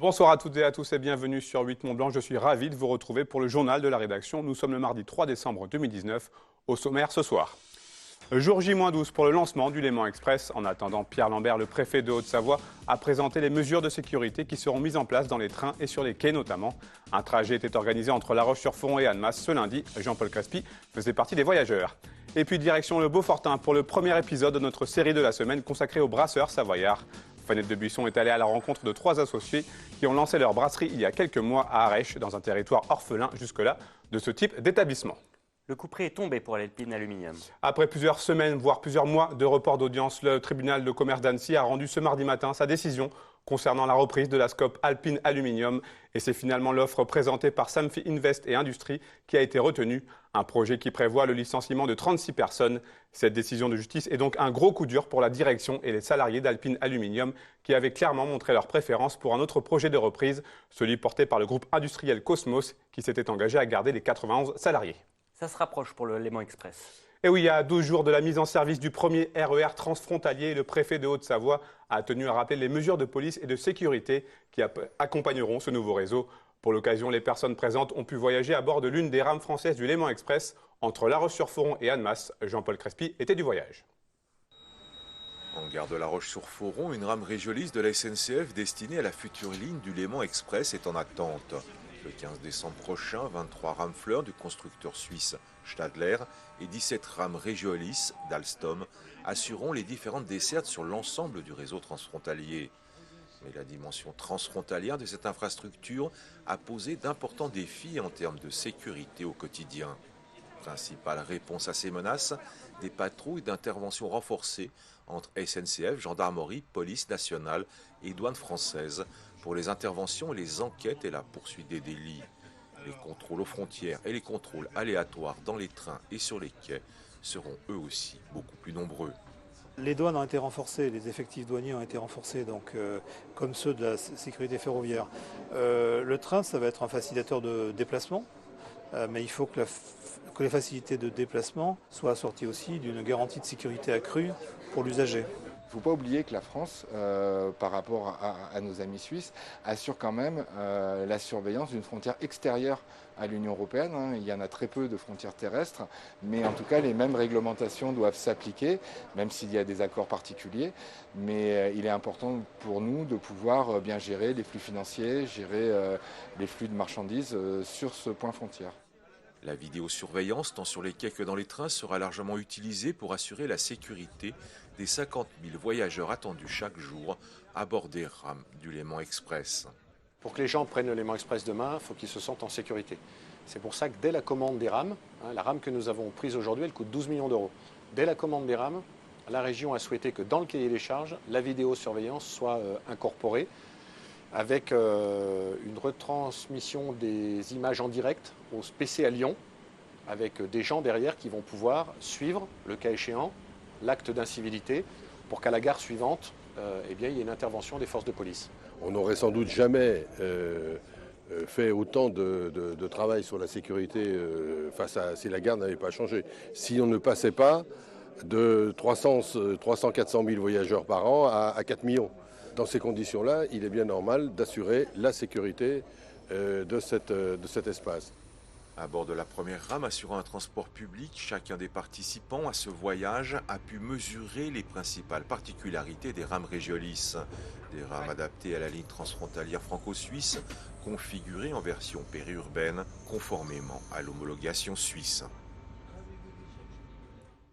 Bonsoir à toutes et à tous et bienvenue sur 8 Mont-Blanc. Je suis ravi de vous retrouver pour le journal de la rédaction. Nous sommes le mardi 3 décembre 2019. Au sommaire ce soir. Jour J-12 pour le lancement du Léman Express. En attendant, Pierre Lambert, le préfet de Haute-Savoie, a présenté les mesures de sécurité qui seront mises en place dans les trains et sur les quais notamment. Un trajet était organisé entre La Roche-sur-Foron et Annemasse ce lundi. Jean-Paul Crespi faisait partie des voyageurs. Et puis direction le Beaufortin pour le premier épisode de notre série de la semaine consacrée aux brasseurs savoyards. Fanette de Buisson est allée à la rencontre de 3 associés qui ont lancé leur brasserie il y a quelques mois à Arèche, dans un territoire orphelin jusque-là de ce type d'établissement. Le couperet est tombé pour l'Alpine Aluminium. Après plusieurs semaines, voire plusieurs mois de report d'audience, le tribunal de commerce d'Annecy a rendu ce mardi matin sa décision concernant la reprise de la SCOP Alpine Aluminium. Et c'est finalement l'offre présentée par Samfi Invest et Industrie qui a été retenue. Un projet qui prévoit le licenciement de 36 personnes. Cette décision de justice est donc un gros coup dur pour la direction et les salariés d'Alpine Aluminium qui avaient clairement montré leur préférence pour un autre projet de reprise, celui porté par le groupe industriel Cosmos qui s'était engagé à garder les 91 salariés. Ça se rapproche pour le Léman Express. Et oui, à 12 jours de la mise en service du premier RER transfrontalier, le préfet de Haute-Savoie a tenu à rappeler les mesures de police et de sécurité qui accompagneront ce nouveau réseau. Pour l'occasion, les personnes présentes ont pu voyager à bord de l'une des rames françaises du Léman Express entre La Roche-sur-Foron et Annemasse. Jean-Paul Crespi était du voyage. En gare de La Roche-sur-Foron, une rame régionaliste de la SNCF destinée à la future ligne du Léman Express est en attente. Le 15 décembre prochain, 23 rames Fleur du constructeur suisse Stadler et 17 rames Regiolis d'Alstom assureront les différentes dessertes sur l'ensemble du réseau transfrontalier. Mais la dimension transfrontalière de cette infrastructure a posé d'importants défis en termes de sécurité au quotidien. Principale réponse à ces menaces, des patrouilles d'intervention renforcées entre SNCF, gendarmerie, police nationale et douane française pour les interventions, les enquêtes et la poursuite des délits. Les contrôles aux frontières et les contrôles aléatoires dans les trains et sur les quais seront eux aussi beaucoup plus nombreux. Les douanes ont été renforcées, les effectifs douaniers ont été renforcés, comme ceux de la sécurité ferroviaire. Le train, ça va être un facilitateur de déplacement, mais il faut que les facilités de déplacement soient assorties aussi d'une garantie de sécurité accrue pour l'usager. Il ne faut pas oublier que la France, par rapport à nos amis suisses, assure quand même la surveillance d'une frontière extérieure à l'Union européenne. Il y en a très peu de frontières terrestres, mais en tout cas les mêmes réglementations doivent s'appliquer, même s'il y a des accords particuliers. Mais il est important pour nous de pouvoir bien gérer les flux financiers, gérer les flux de marchandises sur ce point frontière. La vidéosurveillance, tant sur les quais que dans les trains, sera largement utilisée pour assurer la sécurité des 50 000 voyageurs attendus chaque jour à bord des rames du Léman Express. Pour que les gens prennent le Léman Express demain, il faut qu'ils se sentent en sécurité. C'est pour ça que dès la commande des rames, la rame que nous avons prise aujourd'hui, elle coûte 12 millions d'euros. Dès la commande des rames, la région a souhaité que dans le cahier des charges, la vidéosurveillance soit incorporée avec une retransmission des images en direct au PC à Lyon, avec des gens derrière qui vont pouvoir suivre, le cas échéant, l'acte d'incivilité pour qu'à la gare suivante, il y ait une intervention des forces de police. On n'aurait sans doute jamais fait autant de travail sur la sécurité si la gare n'avait pas changé. Si on ne passait pas de 300-400 000 voyageurs par an à 4 millions. Dans ces conditions-là, il est bien normal d'assurer la sécurité de cet espace. À bord de la première rame assurant un transport public, chacun des participants à ce voyage a pu mesurer les principales particularités des rames Regiolis. Des rames adaptées à la ligne transfrontalière franco-suisse, configurées en version périurbaine, conformément à l'homologation suisse.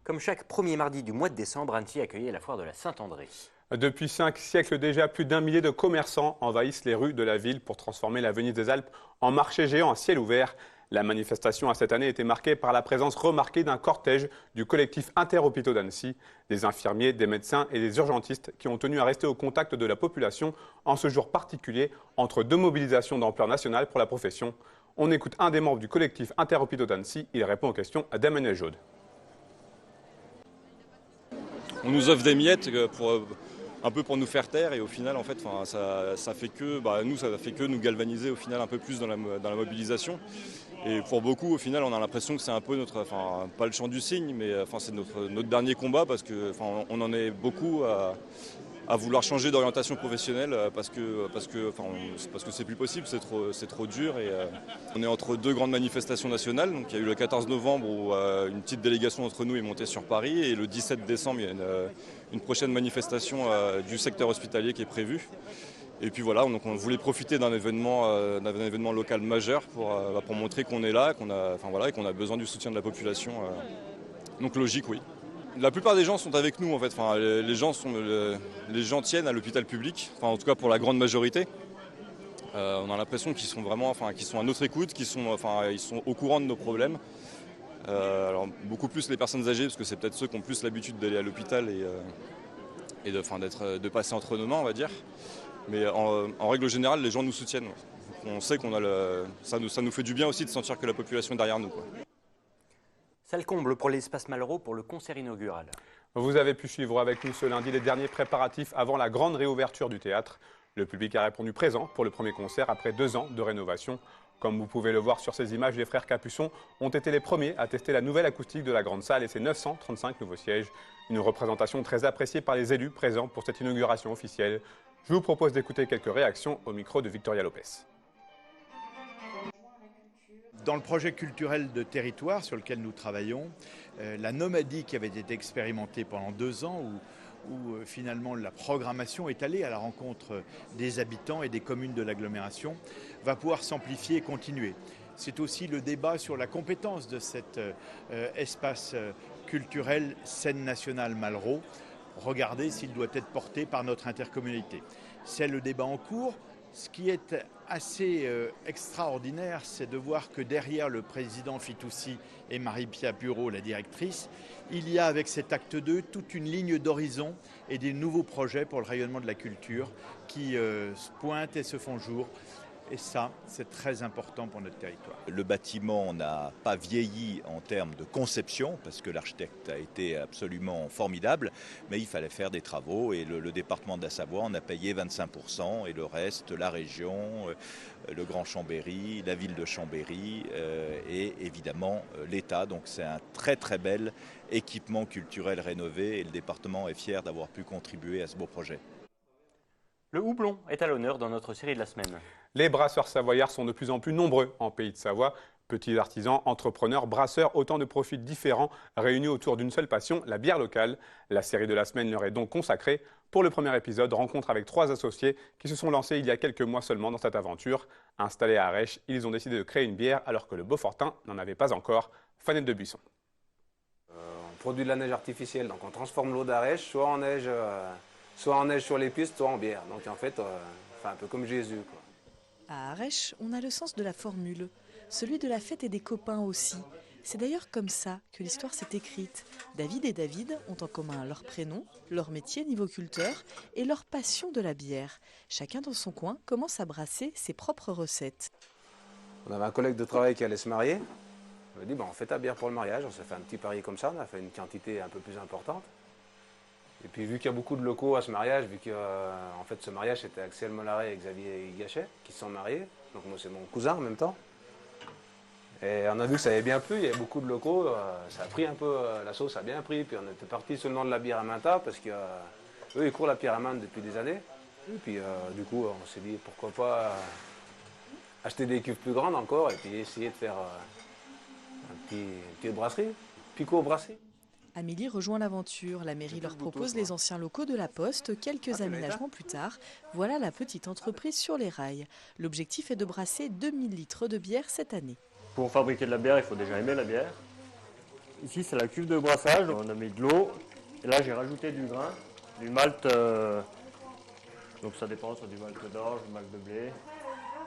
Comme chaque premier mardi du mois de décembre, Annecy accueillait la foire de la Saint-André. Depuis 5 siècles déjà, plus d'1 millier de commerçants envahissent les rues de la ville pour transformer la Venise des Alpes en marché géant à ciel ouvert. La manifestation a cette année été marquée par la présence remarquée d'un cortège du collectif Interhôpitaux d'Annecy, des infirmiers, des médecins et des urgentistes qui ont tenu à rester au contact de la population en ce jour particulier entre deux mobilisations d'ampleur nationale pour la profession. On écoute un des membres du collectif Interhôpitaux d'Annecy, il répond aux questions à Damien Jaude. On nous offre des miettes un peu pour nous faire taire et au final en fait ça fait que nous galvaniser au final un peu plus dans la mobilisation. Et pour beaucoup au final on a l'impression que c'est un peu pas le chant du cygne mais c'est notre dernier combat parce que on en est beaucoup à vouloir changer d'orientation professionnelle parce que c'est plus possible, c'est trop dur. Et, on est entre deux grandes manifestations nationales. Donc, il y a eu le 14 novembre où une petite délégation entre nous est montée sur Paris et le 17 décembre il y a une prochaine manifestation du secteur hospitalier qui est prévue. Et puis voilà, donc on voulait profiter d'un événement local majeur pour montrer qu'on est là, et qu'on a besoin du soutien de la population. Donc logique, oui. La plupart des gens sont avec nous en fait. Enfin, les gens tiennent à l'hôpital public, enfin, en tout cas pour la grande majorité. On a l'impression qu'ils sont à notre écoute, ils sont au courant de nos problèmes. Alors beaucoup plus les personnes âgées, parce que c'est peut-être ceux qui ont plus l'habitude d'aller à l'hôpital et de passer entre nos mains, on va dire. Mais en règle générale, les gens nous soutiennent. On sait ça nous fait du bien aussi de sentir que la population est derrière nous, quoi. Ça le comble pour l'espace Malraux pour le concert inaugural. Vous avez pu suivre avec nous ce lundi les derniers préparatifs avant la grande réouverture du théâtre. Le public a répondu présent pour le premier concert après 2 ans de rénovation. Comme vous pouvez le voir sur ces images, les frères Capuçon ont été les premiers à tester la nouvelle acoustique de la grande salle et ses 935 nouveaux sièges. Une représentation très appréciée par les élus présents pour cette inauguration officielle. Je vous propose d'écouter quelques réactions au micro de Victoria Lopez. Dans le projet culturel de territoire sur lequel nous travaillons, la nomadie qui avait été expérimentée pendant 2 ans, où finalement la programmation est allée à la rencontre des habitants et des communes de l'agglomération, va pouvoir s'amplifier et continuer. C'est aussi le débat sur la compétence de cet espace culturel scène nationale Malraux. Regardez s'il doit être porté par notre intercommunalité. C'est le débat en cours. Ce qui est assez extraordinaire, c'est de voir que derrière le président Fitoussi et Marie-Pia Bureau, la directrice, il y a avec cet acte 2 toute une ligne d'horizon et des nouveaux projets pour le rayonnement de la culture qui se pointent et se font jour. Et ça, c'est très important pour notre territoire. Le bâtiment n'a pas vieilli en termes de conception, parce que l'architecte a été absolument formidable, mais il fallait faire des travaux et le département de la Savoie en a payé 25%, et le reste, la région, le Grand Chambéry, la ville de Chambéry et évidemment l'État. Donc c'est un très très bel équipement culturel rénové et le département est fier d'avoir pu contribuer à ce beau projet. Le houblon est à l'honneur dans notre série de la semaine. Les brasseurs savoyards sont de plus en plus nombreux en Pays de Savoie. Petits artisans, entrepreneurs, brasseurs, autant de profils différents réunis autour d'une seule passion, la bière locale. La série de la semaine leur est donc consacrée. Pour le premier épisode, rencontre avec 3 associés qui se sont lancés il y a quelques mois seulement dans cette aventure. Installés à Arèche, ils ont décidé de créer une bière alors que le Beaufortin n'en avait pas encore. Fanette de Buisson. On produit de la neige artificielle, donc on transforme l'eau d'Arèche soit en neige sur les pistes, soit en bière. Donc en fait, un peu comme Jésus, quoi. À Arèche, on a le sens de la formule, celui de la fête et des copains aussi. C'est d'ailleurs comme ça que l'histoire s'est écrite. David et David ont en commun leur prénom, leur métier niveau culteur et leur passion de la bière. Chacun dans son coin commence à brasser ses propres recettes. On avait un collègue de travail qui allait se marier. On m'a dit, on fait ta bière pour le mariage. On s'est fait un petit pari comme ça, on a fait une quantité un peu plus importante. Et puis vu qu'il y a beaucoup de locaux à ce mariage, vu que en fait ce mariage c'était Axel Mollaret et Xavier Gachet qui se sont mariés, donc moi c'est mon cousin en même temps. Et on a vu que ça avait bien plu, il y avait beaucoup de locaux, ça a pris un peu, la sauce a bien pris, puis on était parti sur le nom de la bière à Minta parce qu'eux ils courent la pyramide depuis des années. Et puis du coup on s'est dit pourquoi pas acheter des cuves plus grandes encore et puis essayer de faire une petite brasserie, Picot Brasserie. Amélie rejoint l'aventure. La mairie leur propose les anciens locaux de la Poste. Quelques aménagements plus tard, voilà la petite entreprise sur les rails. L'objectif est de brasser 2000 litres de bière cette année. Pour fabriquer de la bière, il faut déjà aimer la bière. Ici, c'est la cuve de brassage. On a mis de l'eau. Et là, j'ai rajouté du grain, du malt. Donc ça dépend, soit du malt d'orge, du malt de blé.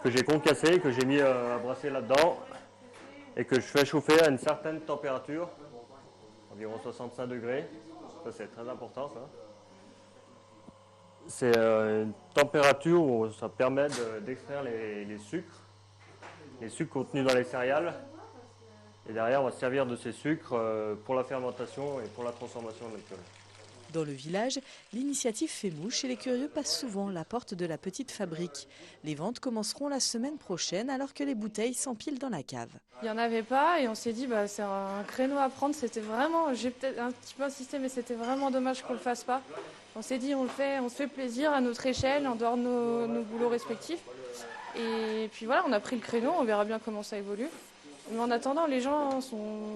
Que j'ai concassé, que j'ai mis à brasser là-dedans. Et que je fais chauffer à une certaine température. Environ 65 degrés, ça c'est très important ça. C'est une température où ça permet d'extraire les sucres contenus dans les céréales. Et derrière on va se servir de ces sucres pour la fermentation et pour la transformation de l'alcool. Dans le village, l'initiative fait mouche et les curieux passent souvent la porte de la petite fabrique. Les ventes commenceront la semaine prochaine alors que les bouteilles s'empilent dans la cave. Il n'y en avait pas et on s'est dit c'est un créneau à prendre. C'était vraiment, j'ai peut-être un petit peu insisté, mais c'était vraiment dommage qu'on ne le fasse pas. On s'est dit, on se fait plaisir à notre échelle, en dehors de nos boulots respectifs. Et puis voilà, on a pris le créneau, on verra bien comment ça évolue. Mais en attendant, les gens sont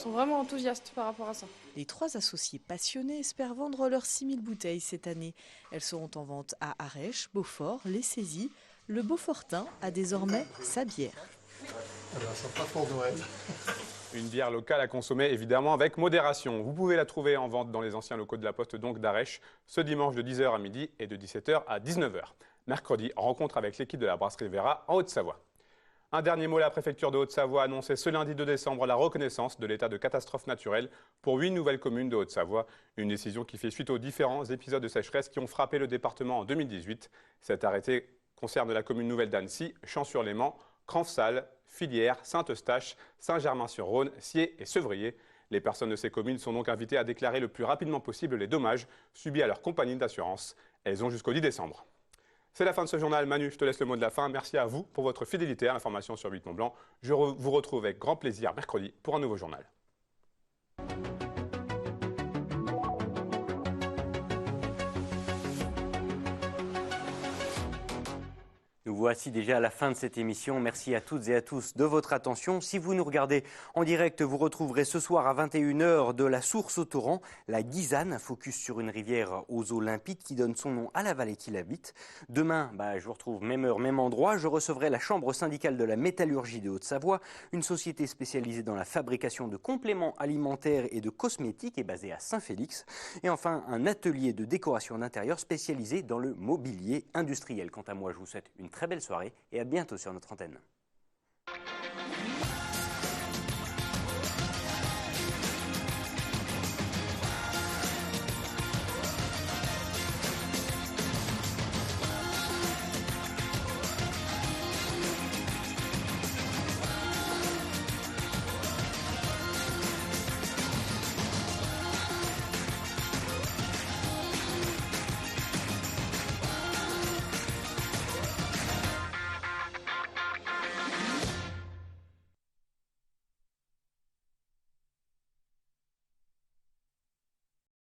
vraiment enthousiastes par rapport à ça. Les 3 associés passionnés espèrent vendre leurs 6000 bouteilles cette année. Elles seront en vente à Arèche, Beaufort, Les Saisies. Le Beaufortin a désormais sa bière. Alors, ça sera pour Noël. Une bière locale à consommer évidemment avec modération. Vous pouvez la trouver en vente dans les anciens locaux de la Poste donc d'Arèche ce dimanche de 10h à midi et de 17h à 19h. Mercredi, rencontre avec l'équipe de la brasserie Vera en Haute-Savoie. Un dernier mot, la préfecture de Haute-Savoie a annoncé ce lundi 2 décembre la reconnaissance de l'état de catastrophe naturelle pour 8 nouvelles communes de Haute-Savoie. Une décision qui fait suite aux différents épisodes de sécheresse qui ont frappé le département en 2018. Cet arrêté concerne la commune nouvelle d'Annecy, Champs-sur-Léman, Cranfsal, Filière, Saint-Eustache, Saint-Germain-sur-Rhône, Siers et Sevrier. Les personnes de ces communes sont donc invitées à déclarer le plus rapidement possible les dommages subis à leur compagnie d'assurance. Elles ont jusqu'au 10 décembre. C'est la fin de ce journal. Manu, je te laisse le mot de la fin. Merci à vous pour votre fidélité à l'information sur 8 Mont Blanc. Je vous retrouve avec grand plaisir mercredi pour un nouveau journal. Nous voici déjà à la fin de cette émission. Merci à toutes et à tous de votre attention. Si vous nous regardez en direct, vous retrouverez ce soir à 21h de la source au torrent, la Guisane, un focus sur une rivière aux eaux limpides qui donne son nom à la vallée qui l'habite. Demain, je vous retrouve même heure, même endroit. Je recevrai la Chambre syndicale de la métallurgie de Haute-Savoie, une société spécialisée dans la fabrication de compléments alimentaires et de cosmétiques et basée à Saint-Félix. Et enfin, un atelier de décoration d'intérieur spécialisé dans le mobilier industriel. Quant à moi, je vous souhaite une très belle soirée et à bientôt sur notre antenne.